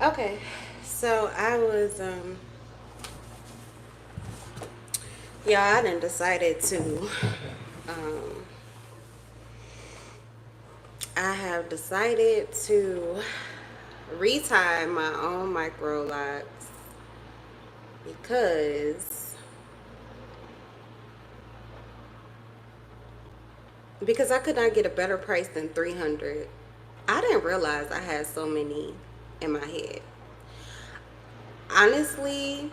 Okay, so I done decided to, um, I have decided to retie my own micro locks because, because I could not get a better price than 300. I didn't realize I had so many in my head. Honestly,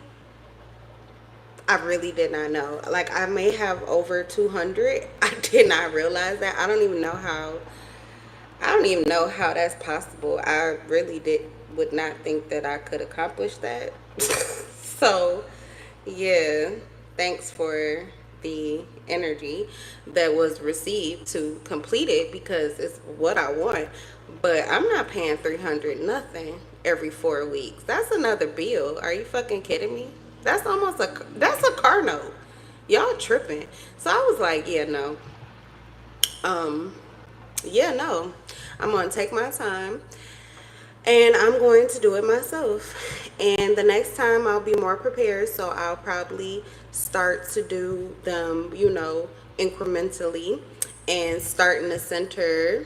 I really did not know. Like, I may have over 200. I did not realize that. I don't even know how that's possible. I really would not think that I could accomplish that. So, yeah, thanks for the energy that was received to complete it because it's what I want. But I'm not paying 300 nothing every 4 weeks. That's another bill. Are you fucking kidding me? That's a car note. Y'all tripping. So I was like, yeah, no. Um yeah, no. I'm going to take my time and I'm going to do it myself. And the next time I'll be more prepared, so I'll probably start to do them, incrementally and start in the center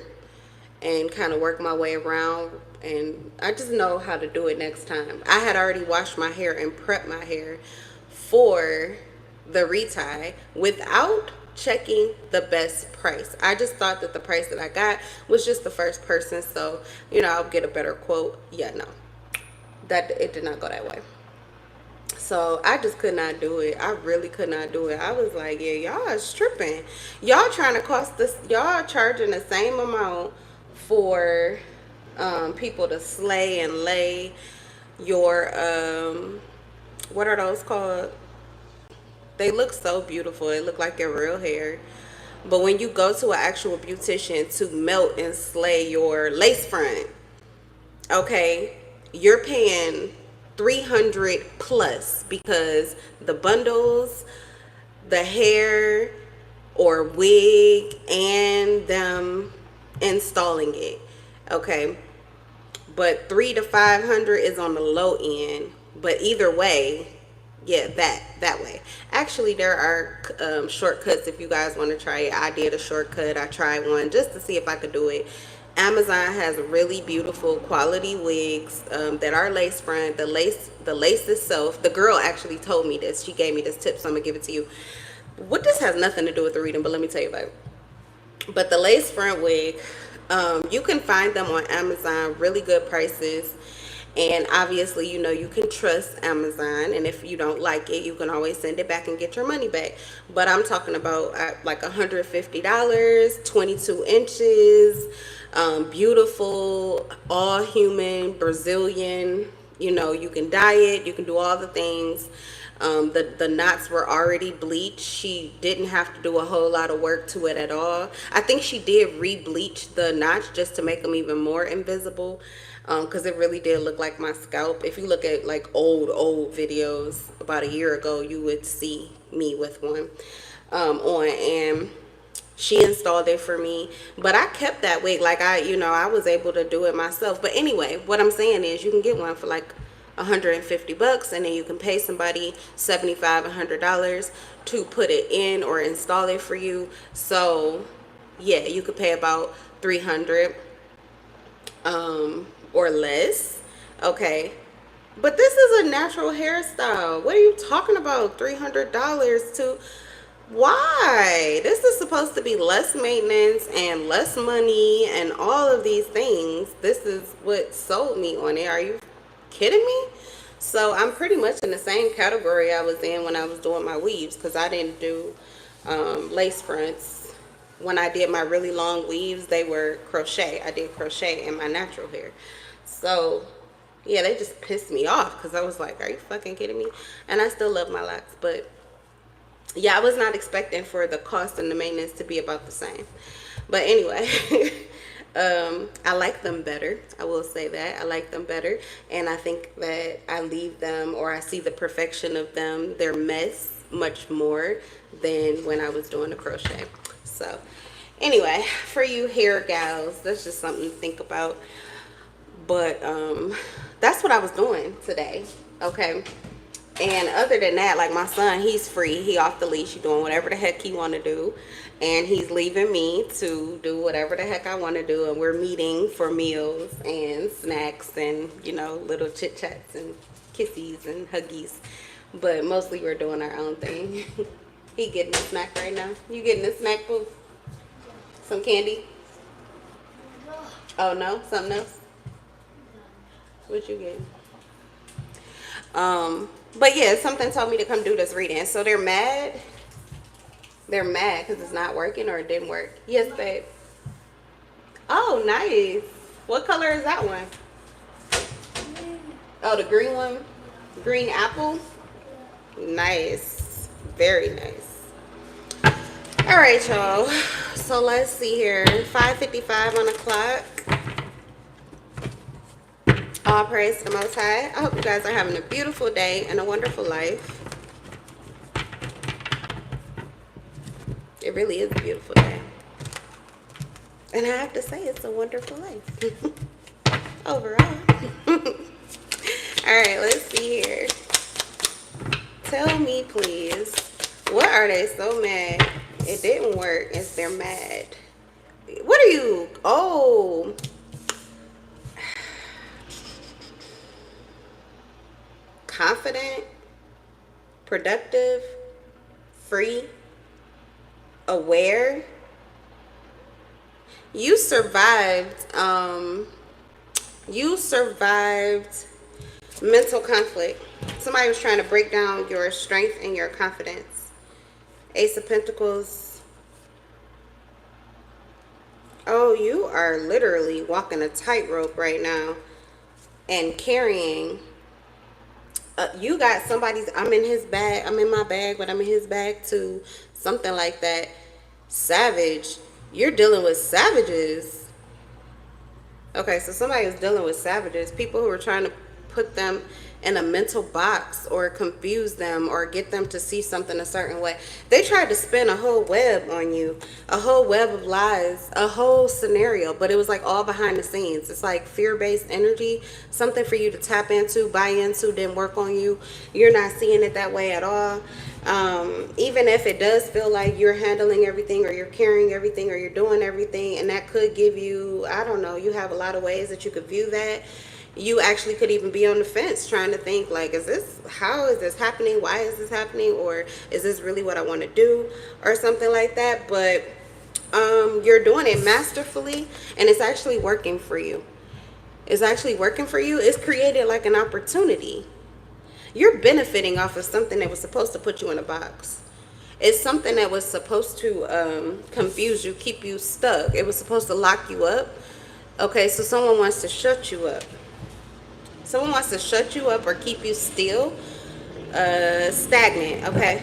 and kind of work my way around. And I just know how to do it next time. I had already washed my hair and prepped my hair for the retie without checking the best price. I just thought that the price that I got was just the first person, so I'll get a better quote. Yeah, no, that it did not go that way. So I just could not do it. I really could not do it. I was like, yeah, y'all is tripping. Y'all trying to cost this. Y'all charging the same amount for people to slay and lay your what are those called? They look so beautiful. They look like your real hair. But when you go to an actual beautician to melt and slay your lace front, okay, you're paying 300 plus because the bundles, the hair or wig, and them installing it. Okay, but 3 to 500 is on the low end. But either way, yeah, that way. Actually, there are shortcuts if you guys want to try it. I did a shortcut. I tried one just to see if I could do it. Amazon has really beautiful quality wigs that are lace front. The lace itself. The girl actually told me this. She gave me this tip, so I'm gonna give it to you. What this has nothing to do with the reading, but let me tell you about it. But the lace front wig, you can find them on Amazon, really good prices. And obviously, you can trust Amazon. And if you don't like it, you can always send it back and get your money back. But I'm talking about like $150, 22 inches, beautiful, all human, Brazilian. You can dye it, you can do all the things. The knots were already bleached. She didn't have to do a whole lot of work to it at all. I think she did re-bleach the knots just to make them even more invisible, because it really did look like my scalp. If you look at like old videos about a year ago, you would see me with one on. And she installed it for me, but I kept that wig. Like, I was able to do it myself. But anyway, what I'm saying is you can get one for like $150, and then you can pay somebody $75 $100 to put it in or install it for you. So yeah, you could pay about 300 or less. Okay, but this is a natural hairstyle. What are you talking about? $300 to why? This is supposed to be less maintenance and less money and all of these things. This is what sold me on it. Are you kidding me? So I'm pretty much in the same category I was in when I was doing my weaves, because I didn't do lace fronts. When I did my really long weaves, they were crochet. I did crochet in my natural hair. So yeah, they just pissed me off because I was like, are you fucking kidding me? And I still love my locks, but yeah, I was not expecting for the cost and the maintenance to be about the same. But anyway, I like them better. I will say that. I like them better. And I think that I leave them, or I see the perfection of them, their mess, much more than when I was doing the crochet. So anyway, for you hair gals, that's just something to think about. But That's what I was doing today. Okay. And other than that, like my son, he's free. He off the leash. He doing whatever the heck he want to do. And he's leaving me to do whatever the heck I want to do. And we're meeting for meals and snacks and, you know, little chit chats and kissies and huggies. But mostly we're doing our own thing. He getting a snack right now. You getting a snack, boo? Some candy? Oh, no? Something else? What you getting? But yeah, something told me to come do this reading. So they're mad. They're mad because it's not working or it didn't work. Yes, babe. Oh, nice. What color is that one? Oh, the green one? Green apple? Nice. Very nice. All right, y'all. So let's see here. 5:55 on the clock. All praise to the Most High. I hope you guys are having a beautiful day and a wonderful life. It really is a beautiful day. And I have to say, it's a wonderful life. Overall. Alright, let's see here. Tell me, please. What are they so mad? It didn't work. It's they're mad. What are you? Oh. Confident, productive, free, aware. You survived mental conflict. Somebody was trying to break down your strength and your confidence. Ace of Pentacles. Oh, you are literally walking a tightrope right now and carrying. You got somebody's, I'm in his bag, I'm in my bag, but I'm in his bag too. Something like that. Savage. You're dealing with savages. Okay, so somebody is dealing with savages. People who are trying to put them in a mental box or confuse them or get them to see something a certain way. They tried to spin a whole web on you, a whole web of lies, a whole scenario, but it was like all behind the scenes. It's like fear-based energy, something for you to tap into, buy into, didn't work on you. You're not seeing it that way at all. Even if it does feel like you're handling everything or you're carrying everything or you're doing everything, and that could give you, I don't know, you have a lot of ways that you could view that. You actually could even be on the fence trying to think like, how is this happening? Why is this happening? Or is this really what I want to do? Or something like that. But you're doing it masterfully and it's actually working for you. It's actually working for you. It's created like an opportunity. You're benefiting off of something that was supposed to put you in a box. It's something that was supposed to confuse you, keep you stuck. It was supposed to lock you up. Okay, so someone wants to shut you up. Someone wants to shut you up or keep you still, stagnant, okay?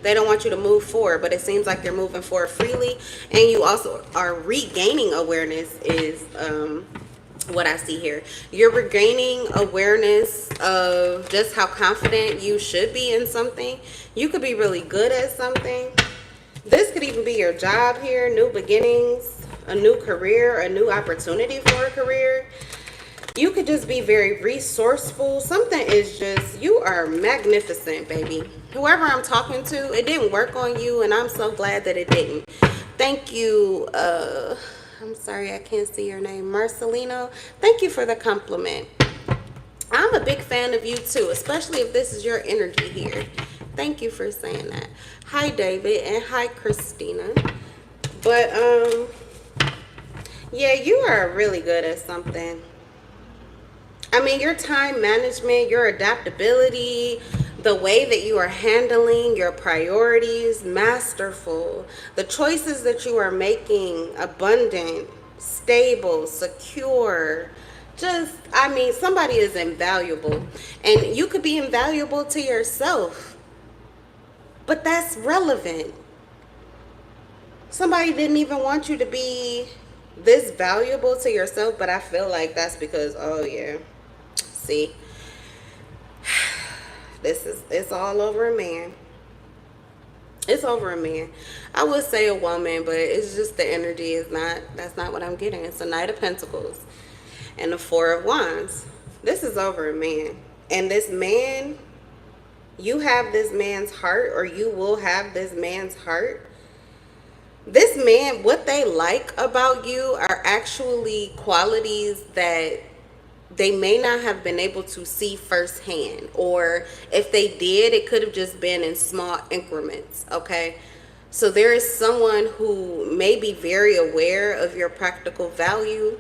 They don't want you to move forward, but it seems like you're moving forward freely. And you also are regaining awareness is what I see here. You're regaining awareness of just how confident you should be in something. You could be really good at something. This could even be your job here, new beginnings, a new career, a new opportunity for a career. You could just be very resourceful. Something is just, you are magnificent, baby. Whoever I'm talking to, it didn't work on you, and I'm so glad that it didn't. Thank you. I'm sorry, I can't see your name. Marcelino, thank you for the compliment. I'm a big fan of you, too, especially if this is your energy here. Thank you for saying that. Hi, David, and hi, Christina. But, yeah, you are really good at something. I mean, your time management, your adaptability, the way that you are handling your priorities, masterful. The choices that you are making, abundant, stable, secure. Just, I mean, somebody is invaluable. And you could be invaluable to yourself. But that's relevant. Somebody didn't even want you to be this valuable to yourself, but I feel like that's because, oh yeah. See, it's all over a man. It's over a man. I would say a woman, but it's just the energy is not, that's not what I'm getting. It's a Knight of Pentacles and the Four of Wands. This is over a man. And this man, you have this man's heart, or you will have this man's heart. This man, what they like about you are actually qualities that they may not have been able to see firsthand, or if they did, it could have just been in small increments. Okay, so there is someone who may be very aware of your practical value,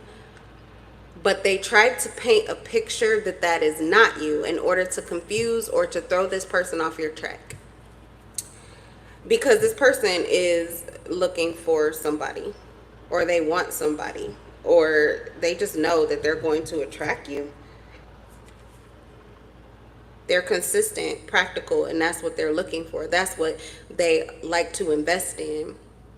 but they tried to paint a picture that that is not you in order to confuse or to throw this person off your track, because this person is looking for somebody, or they want somebody, or they just know that they're going to attract you. They're consistent, practical, and that's what they're looking for. That's what they like to invest in.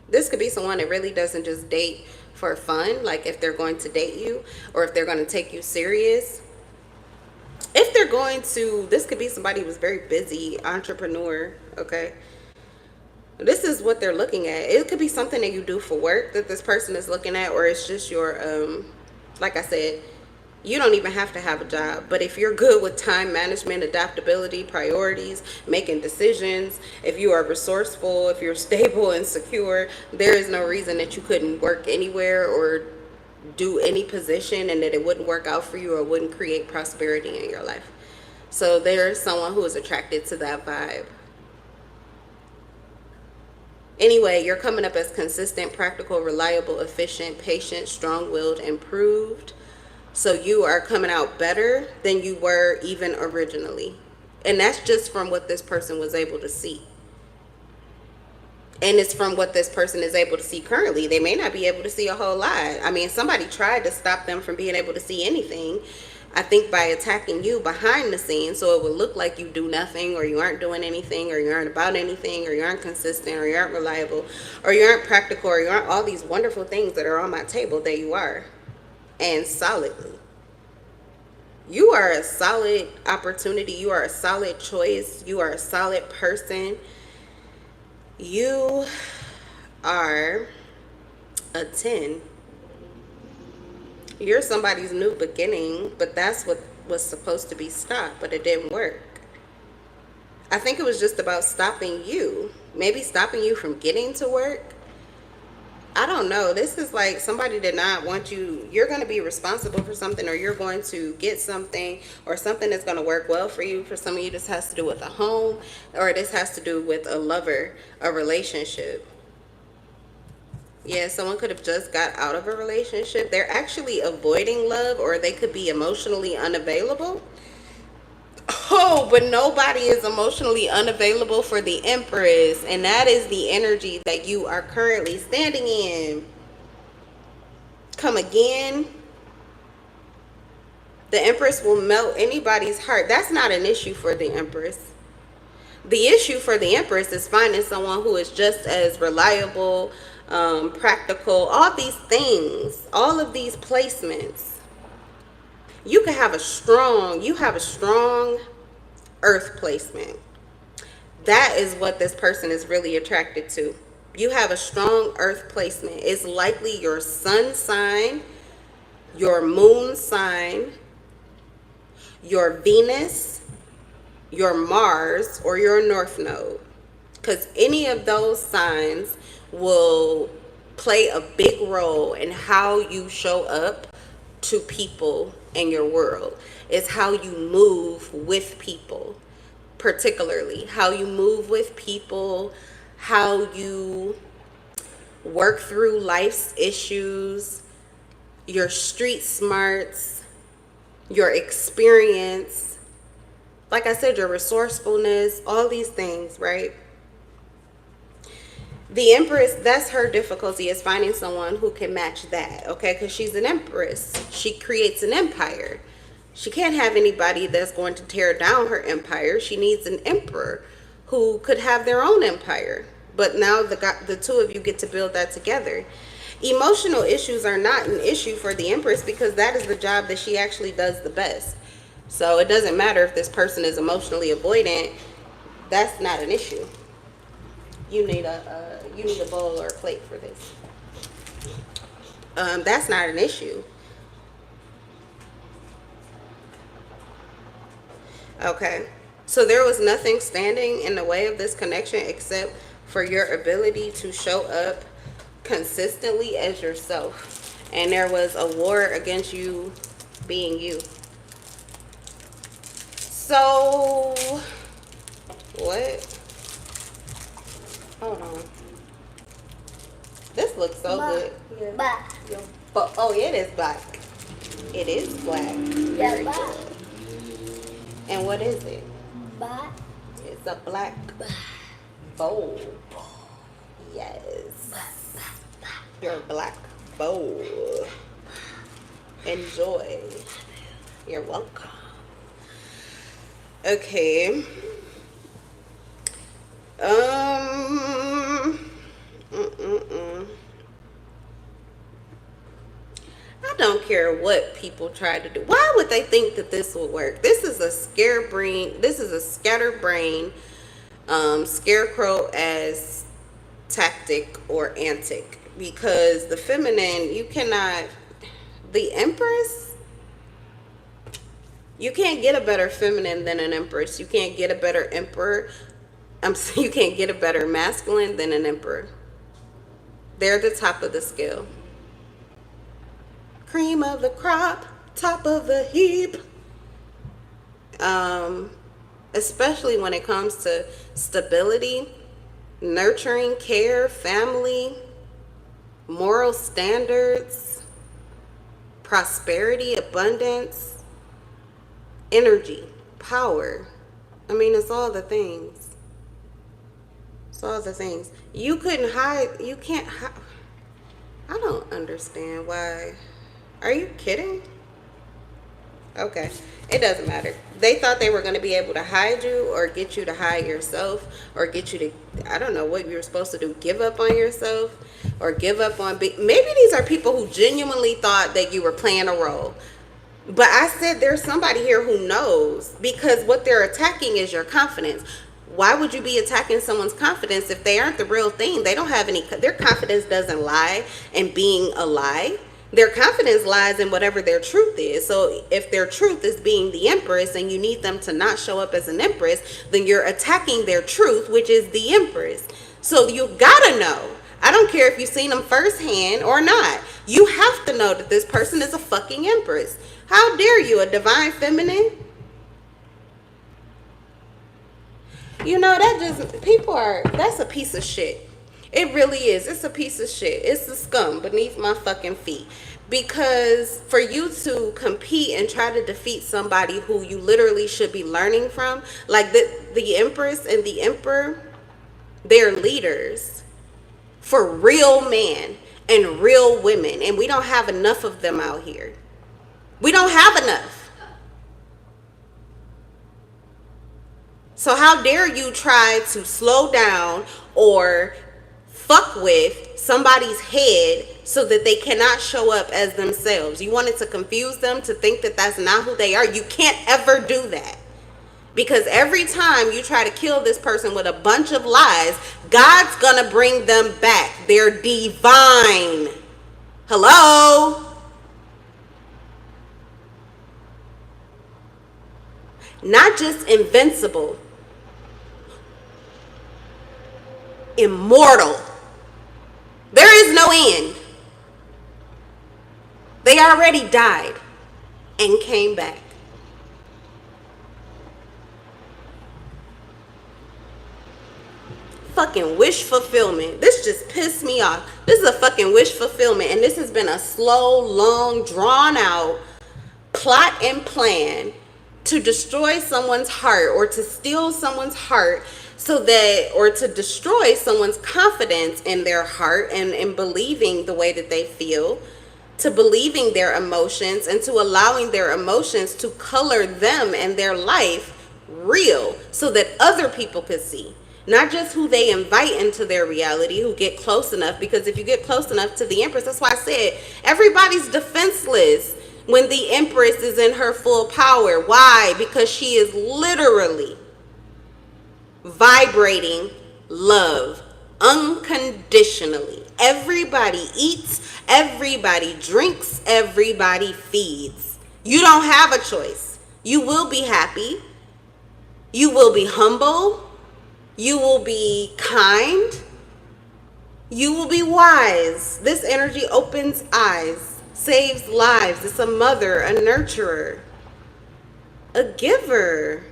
This could be someone that really doesn't just date for fun, like if they're going to date you or if they're going to take you serious. If they're going to, this could be somebody who's very busy, entrepreneur, okay? This is what they're looking at. It could be something that you do for work that this person is looking at, or it's just your, like I said, you don't even have to have a job. But if you're good with time management, adaptability, priorities, making decisions, if you are resourceful, if you're stable and secure, there is no reason that you couldn't work anywhere or do any position and that it wouldn't work out for you or wouldn't create prosperity in your life. So there's someone who is attracted to that vibe. Anyway, you're coming up as consistent, practical, reliable, efficient, patient, strong-willed, and proved. So you are coming out better than you were even originally. And that's just from what this person was able to see. And it's from what this person is able to see currently. They may not be able to see a whole lot. I mean, somebody tried to stop them from being able to see anything, I think, by attacking you behind the scenes, so it would look like you do nothing, or you aren't doing anything, or you aren't about anything, or you aren't consistent, or you aren't reliable, or you aren't practical, or you aren't all these wonderful things that are on my table that you are. And solidly. You are a solid opportunity. You are a solid choice. You are a solid person. You are a 10. You're somebody's new beginning, but that's what was supposed to be stopped, but it didn't work. I think it was just about stopping you. Maybe stopping you from getting to work. I don't know. This is like somebody did not want you. You're going to be responsible for something, or you're going to get something, or something that's going to work well for you. For some of you, this has to do with a home, or this has to do with a lover, a relationship. Yeah, someone could have just got out of a relationship. They're actually avoiding love, or they could be emotionally unavailable. Oh, but nobody is emotionally unavailable for the Empress, and that is the energy that you are currently standing in. Come again. The Empress will melt anybody's heart. That's not an issue for the Empress. The issue for the Empress is finding someone who is just as reliable, practical, all these things, all of these placements. You can have a strong, earth placement. That is what this person is really attracted to. You have a strong earth placement. It's likely your sun sign, your moon sign, your Venus, your Mars, or your North Node. Because any of those signs will play a big role in how you show up to people in your world. It's how you move with people, particularly how you move with people, how you work through life's issues, your street smarts, your experience, like I said, your resourcefulness, all these things, right? The Empress, that's her difficulty, is finding someone who can match that, okay? Because she's an Empress. She creates an empire. She can't have anybody that's going to tear down her empire. She needs an emperor who could have their own empire. But now the two of you get to build that together. Emotional issues are not an issue for the Empress, because that is the job that she actually does the best. So it doesn't matter if this person is emotionally avoidant. That's not an issue. You need a bowl or a plate for this. That's not an issue. Okay. So there was nothing standing in the way of this connection except for your ability to show up consistently as yourself. And there was a war against you being you. So, what? Hold on. This looks so good. Yeah. Black. But, oh, yeah, it is black. It is black. Yeah, black. And what is it? Black. It's a black bowl. Yes. Your black bowl. Enjoy. You're welcome. Okay. I don't care what people try to do. Why would they think that this will work? This is a scatterbrain. This is a scatterbrain, scarecrow as tactic or antic, because the feminine, you cannot. The Empress. You can't get a better feminine than an Empress. You can't get a better emperor. You can't get a better masculine than an emperor. They're the top of the scale. Cream of the crop, top of the heap. Especially when it comes to stability, nurturing, care, family, moral standards, prosperity, abundance, energy, power. I mean, it's all the things. It's all the things. You couldn't hide. You can't hide. I don't understand why. Are you kidding? Okay. It doesn't matter. They thought they were going to be able to hide you or get you to hide yourself or get you to, I don't know what you were supposed to do, give up on yourself or give up on, maybe these are people who genuinely thought that you were playing a role. But I said there's somebody here who knows, because what they're attacking is your confidence. Why would you be attacking someone's confidence if they aren't the real thing? They don't have any, their confidence doesn't lie in being a lie. Their confidence lies in whatever their truth is. So if their truth is being the Empress and you need them to not show up as an Empress, then you're attacking their truth, which is the Empress. So you gotta know. I don't care if you've seen them firsthand or not. You have to know that this person is a fucking Empress. How dare you, a divine feminine? You know, that just, people are, that's a piece of shit. It really is. It's a piece of shit. It's the scum beneath my fucking feet. Because for you to compete and try to defeat somebody who you literally should be learning from, like the Empress and the Emperor, they're leaders for real men and real women. And we don't have enough of them out here. We don't have enough. So how dare you try to slow down or fuck with somebody's head so that they cannot show up as themselves? You wanted to confuse them to think that that's not who they are. You can't ever do that. Because every time you try to kill this person with a bunch of lies, God's gonna bring them back. They're divine. Hello? Not just invincible. Immortal. There is no end. They already died and came back. Fucking wish fulfillment. This just pissed me off. This is a fucking wish fulfillment, and this has been a slow, long, drawn out plot and plan to destroy someone's heart or to steal someone's heart, so that, or to destroy someone's confidence in their heart and in believing the way that they feel, to believing their emotions and to allowing their emotions to color them and their life real so that other people could see. Not just who they invite into their reality, who get close enough, because if you get close enough to the Empress, that's why I said everybody's defenseless when the Empress is in her full power. Why? Because she is literally vibrating love unconditionally. Everybody eats, everybody drinks, everybody feeds. You don't have a choice. You will be happy. You will be humble. You will be kind. You will be wise. This energy opens eyes, saves lives. It's a mother, a nurturer, a giver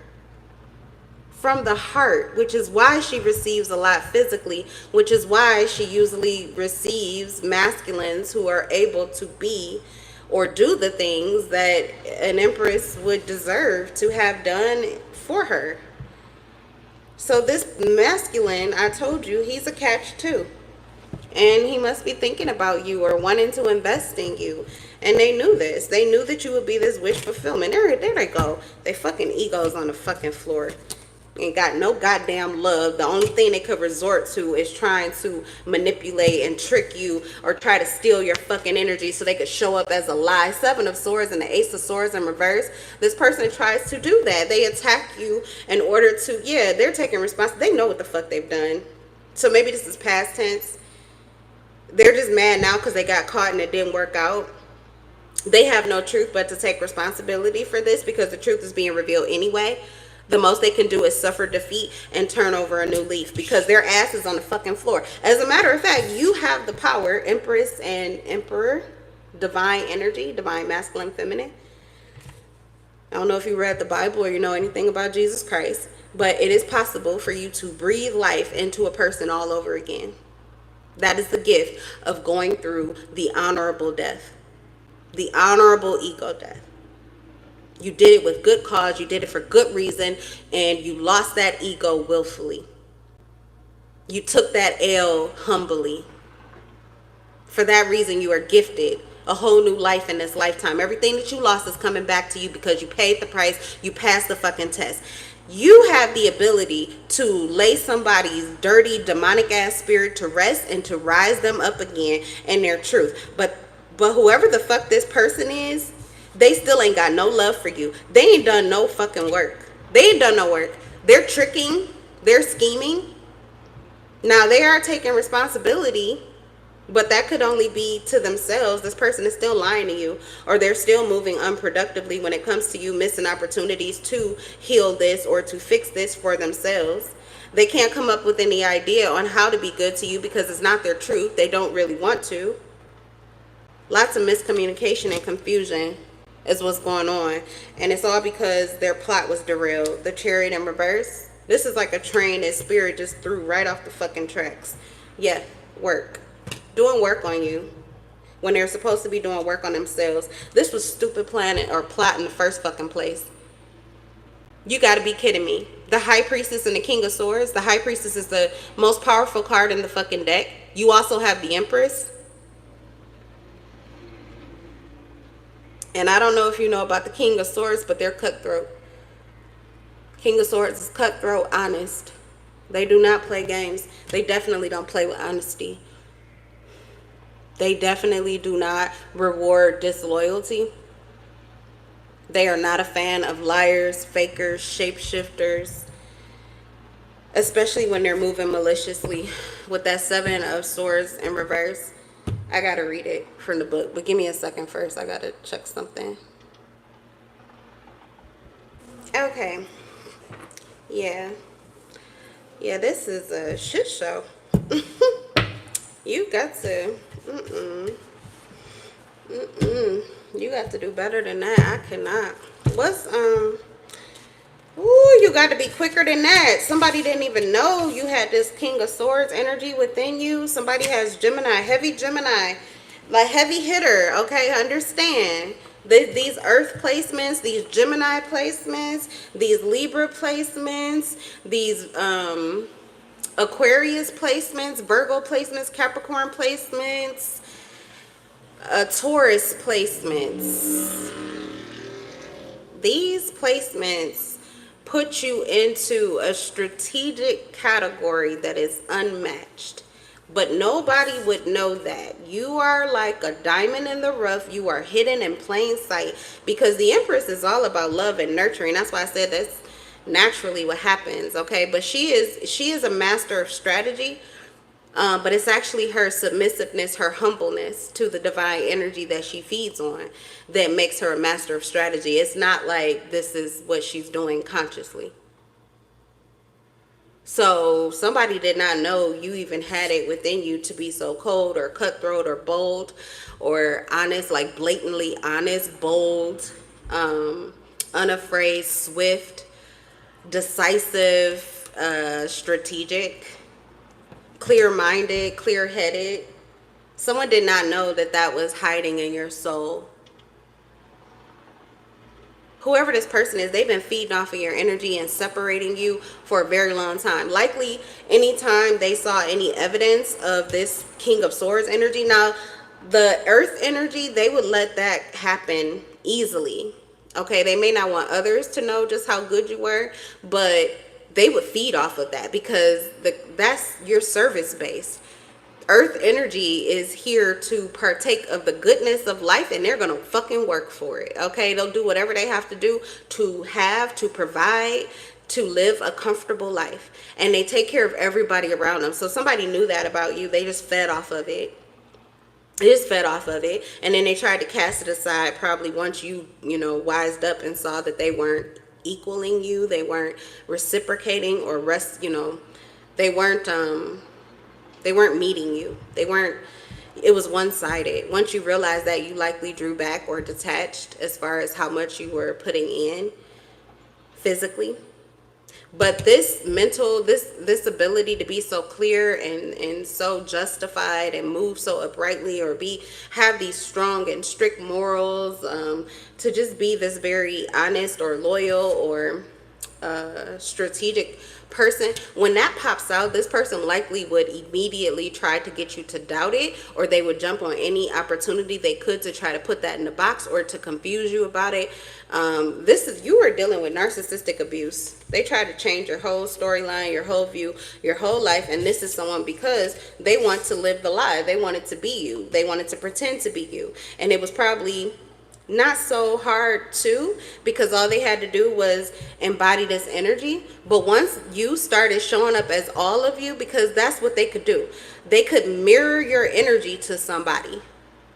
from the heart, which is why she receives a lot physically, which is why she usually receives masculines who are able to be or do the things that an empress would deserve to have done for her. So this masculine, I told you, he's a catch too. And he must be thinking about you or wanting to invest in you. And they knew this. They knew that you would be this wish fulfillment. There they go. They fucking egos on the fucking floor. Ain't got no goddamn love. The only thing they could resort to is trying to manipulate and trick you or try to steal your fucking energy so they could show up as a lie. Seven of Swords and the Ace of Swords in reverse. This person tries to do that. They attack you in order to, yeah, they're taking responsibility. They know what the fuck they've done. So maybe this is past tense. They're just mad now because they got caught and it didn't work out. They have no truth but to take responsibility for this because the truth is being revealed anyway. The most they can do is suffer defeat and turn over a new leaf because their ass is on the fucking floor. As a matter of fact, you have the power, Empress and Emperor, divine energy, divine masculine, feminine. I don't know if you read the Bible or you know anything about Jesus Christ, but it is possible for you to breathe life into a person all over again. That is the gift of going through the honorable death, the honorable ego death. You did it with good cause, you did it for good reason, and you lost that ego willfully. You took that L humbly. For that reason, you are gifted a whole new life in this lifetime. Everything that you lost is coming back to you because you paid the price, you passed the fucking test. You have the ability to lay somebody's dirty, demonic ass spirit to rest and to rise them up again in their truth. But whoever the fuck this person is, they still ain't got no love for you. They ain't done no fucking work. They ain't done no work. They're tricking. They're scheming. Now they are taking responsibility, but that could only be to themselves. This person is still lying to you, or they're still moving unproductively when it comes to you missing opportunities to heal this or to fix this for themselves. They can't come up with any idea on how to be good to you because it's not their truth. They don't really want to. Lots of miscommunication and confusion is what's going on, and it's all because their plot was derailed. The Chariot in reverse, this is like a train that spirit just threw right off the fucking tracks. Yeah, work. Doing work on you when they're supposed to be doing work on themselves. This was stupid planning or plot in the first fucking place. You gotta be kidding me. The High Priestess and the King of Swords. The High Priestess is the most powerful card in the fucking deck. You also have the Empress. And I don't know if you know about the King of Swords, but they're cutthroat. King of Swords is cutthroat, honest. They do not play games. They definitely don't play with honesty. They definitely do not reward disloyalty. They are not a fan of liars, fakers, shapeshifters, especially when they're moving maliciously. With that Seven of Swords in reverse, I gotta read it from the book, but give me a second first. I gotta check something. Okay. Yeah, this is a shit show. You got to you got to do better than that. I cannot. What's ooh, you got to be quicker than that. Somebody didn't even know you had this King of Swords energy within you. Somebody has Gemini, heavy Gemini, like heavy hitter. Okay, understand. These Earth placements, these Gemini placements, these Libra placements, these Aquarius placements, Virgo placements, Capricorn placements, Taurus placements. These placements put you into a strategic category that is unmatched. But nobody would know that. You are like a diamond in the rough. You are hidden in plain sight because the Empress is all about love and nurturing. That's why I said that's naturally what happens, okay? But she is a master of strategy. But it's actually her submissiveness, her humbleness to the divine energy that she feeds on that makes her a master of strategy. It's not like this is what she's doing consciously. So somebody did not know you even had it within you to be so cold or cutthroat or bold or honest, like blatantly honest, bold, unafraid, swift, decisive, strategic, clear-minded, clear-headed. Someone did not know that that was hiding in your soul. Whoever this person is, they've been feeding off of your energy and separating you for a very long time. Likely, anytime they saw any evidence of this King of Swords energy. Now, the Earth energy, they would let that happen easily. Okay, they may not want others to know just how good you were, but they would feed off of that because that's your service base. Earth energy is here to partake of the goodness of life, and they're gonna fucking work for it. Okay, they'll do whatever they have to do to provide, to live a comfortable life, and they take care of everybody around them. So somebody knew that about you. They just fed off of it. They just fed off of it, and then they tried to cast it aside. Probably once you know wised up and saw that they weren't equaling you, they weren't reciprocating or they weren't they weren't meeting you. They weren't, it was one-sided. Once you realized that, you likely drew back or detached as far as how much you were putting in physically. But this ability to be so clear and so justified and move so uprightly, or have these strong and strict morals, to just be this very honest or loyal or strategic person, when that pops out, this person likely would immediately try to get you to doubt it, or they would jump on any opportunity they could to try to put that in the box or to confuse you about it. You are dealing with narcissistic abuse. They try to change your whole storyline, your whole view, your whole life, and this is someone because they want to live the lie. They wanted to be you. They wanted to pretend to be you, and it was probably not so hard too, because all they had to do was embody this energy. But once you started showing up as all of you, because that's what they could do, they could mirror your energy to somebody,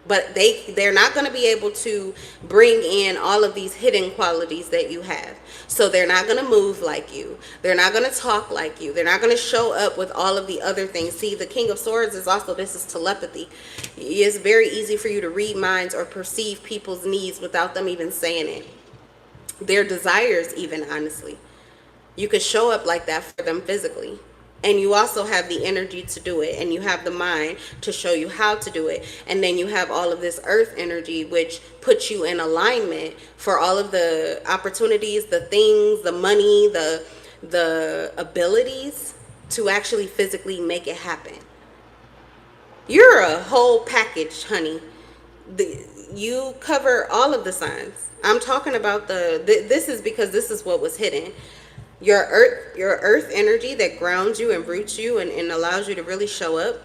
but they're not going to be able to bring in all of these hidden qualities that you have. So they're not going to move like you. They're not going to talk like you. They're not going to show up with all of the other things. See, the King of Swords is also, this is telepathy. It's very easy for you to read minds or perceive people's needs without them even saying it. Their desires even, honestly. You could show up like that for them physically. And you also have the energy to do it, and you have the mind to show you how to do it. And then you have all of this earth energy, which puts you in alignment for all of the opportunities, the things, the money, the abilities to actually physically make it happen. You're a whole package, honey. You cover all of the signs. I'm talking about this is because this is what was hidden. Your earth energy that grounds you and roots you and allows you to really show up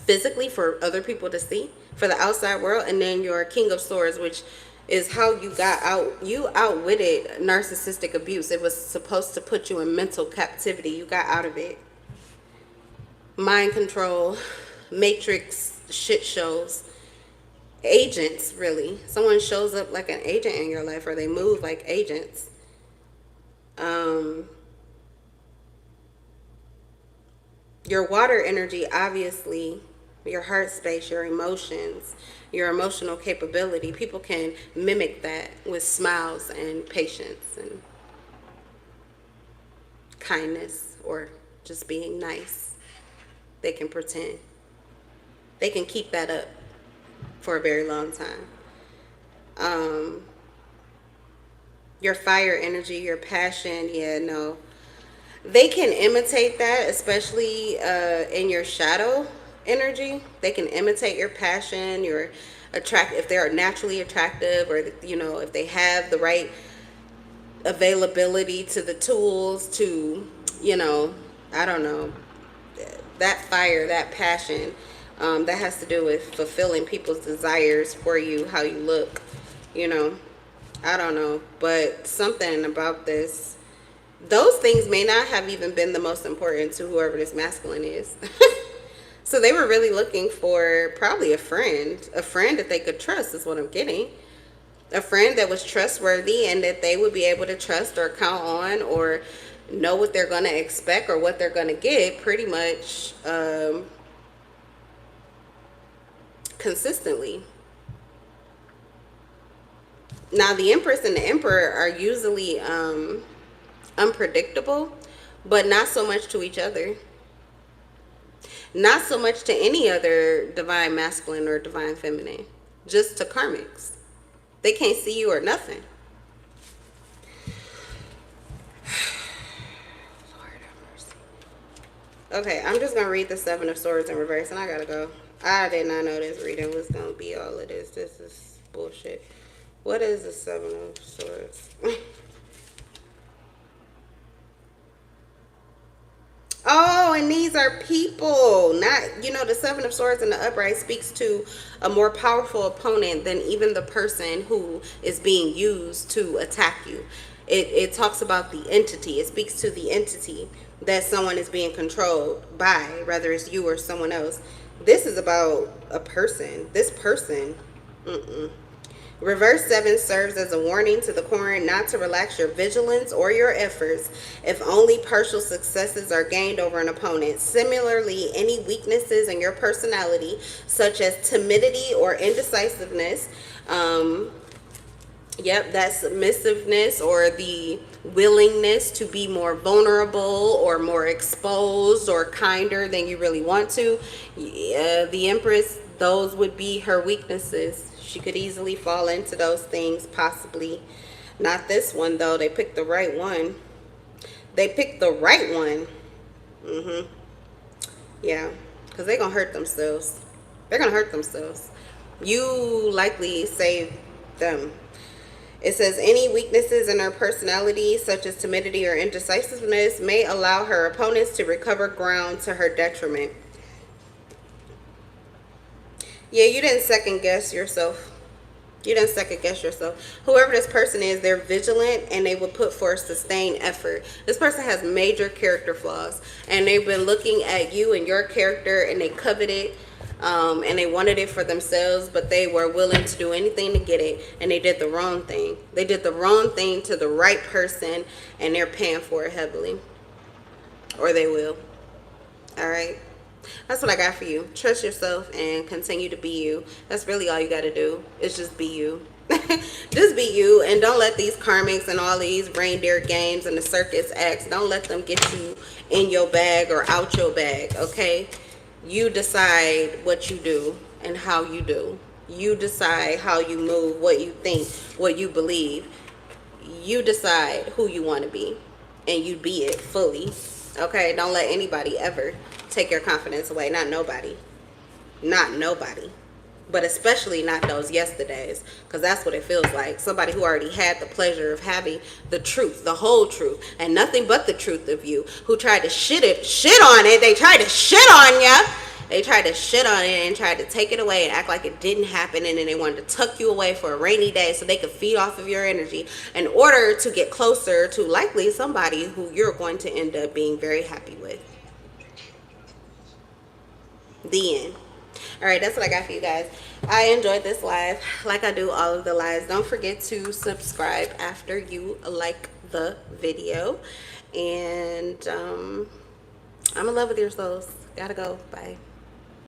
physically for other people to see, for the outside world. And then your King of Swords, which is how you got out. You outwitted narcissistic abuse. It was supposed to put you in mental captivity. You got out of it. Mind control, matrix shit shows, agents, really. Someone shows up like an agent in your life, or they move like agents. Your water energy, obviously, your heart space, your emotions, your emotional capability, people can mimic that with smiles and patience and kindness, or just being nice. They can pretend. They can keep that up for a very long time. Your fire energy, your passion, they can imitate that, especially in your shadow energy. They can imitate your passion, your if they're naturally attractive, or if they have the right availability to the tools to, I don't know, that fire, that passion, that has to do with fulfilling people's desires for you, how you look, I don't know, but something about this, those things may not have even been the most important to whoever this masculine is. So they were really looking for probably a friend that they could trust, is what I'm getting. A friend that was trustworthy and that they would be able to trust or count on, or know what they're going to expect or what they're going to get pretty much consistently. Now, the Empress and the Emperor are usually unpredictable, but not so much to each other. Not so much to any other divine masculine or divine feminine. Just to karmics. They can't see you or nothing. Lord have mercy. Okay, I'm just going to read the Seven of Swords in reverse and I got to go. I did not know this reading was going to be all of this. This is bullshit. What is the Seven of Swords? Oh, and these are people. Not, the Seven of Swords in the upright speaks to a more powerful opponent than even the person who is being used to attack you. It talks about the entity. It speaks to the entity that someone is being controlled by, whether it's you or someone else. This is about a person. This person, Reverse 7 serves as a warning to the current not to relax your vigilance or your efforts if only partial successes are gained over an opponent. Similarly, any weaknesses in your personality, such as timidity or indecisiveness, that submissiveness or the willingness to be more vulnerable or more exposed or kinder than you really want to, the Empress, those would be her weaknesses. She could easily fall into those things, possibly. Not this one, though. They picked the right one. They picked the right one. Yeah, because they're going to hurt themselves. They're going to hurt themselves. You likely saved them. It says any weaknesses in her personality, such as timidity or indecisiveness, may allow her opponents to recover ground to her detriment. Yeah, you didn't second guess yourself. You didn't second guess yourself. Whoever this person is, they're vigilant and they will put forth sustained effort. This person has major character flaws and they've been looking at you and your character and they covet it and they wanted it for themselves, but they were willing to do anything to get it and they did the wrong thing. They did the wrong thing to the right person and they're paying for it heavily. Or they will. All right. That's what I got for you. Trust yourself and continue to be you. That's really all you got to do is just be you. Just be you and don't let these karmics and all these reindeer games and the circus acts, don't let them get you in your bag or out your bag, okay? You decide what you do and how you do. You decide how you move, what you think, what you believe. You decide who you want to be and you be it fully, okay? Don't let anybody ever take your confidence away. Not nobody. Not nobody. But especially not those yesterdays. Because that's what it feels like. Somebody who already had the pleasure of having the truth, the whole truth, and nothing but the truth of you. Who tried to shit on it. They tried to shit on ya. They tried to shit on it and tried to take it away and act like it didn't happen. And then they wanted to tuck you away for a rainy day so they could feed off of your energy in order to get closer to likely somebody who you're going to end up being very happy with. The end. All right, that's what I got for you guys. I enjoyed this live like I do all of the lives. Don't forget to subscribe after you like the video. And I'm in love with your souls. Gotta go. Bye.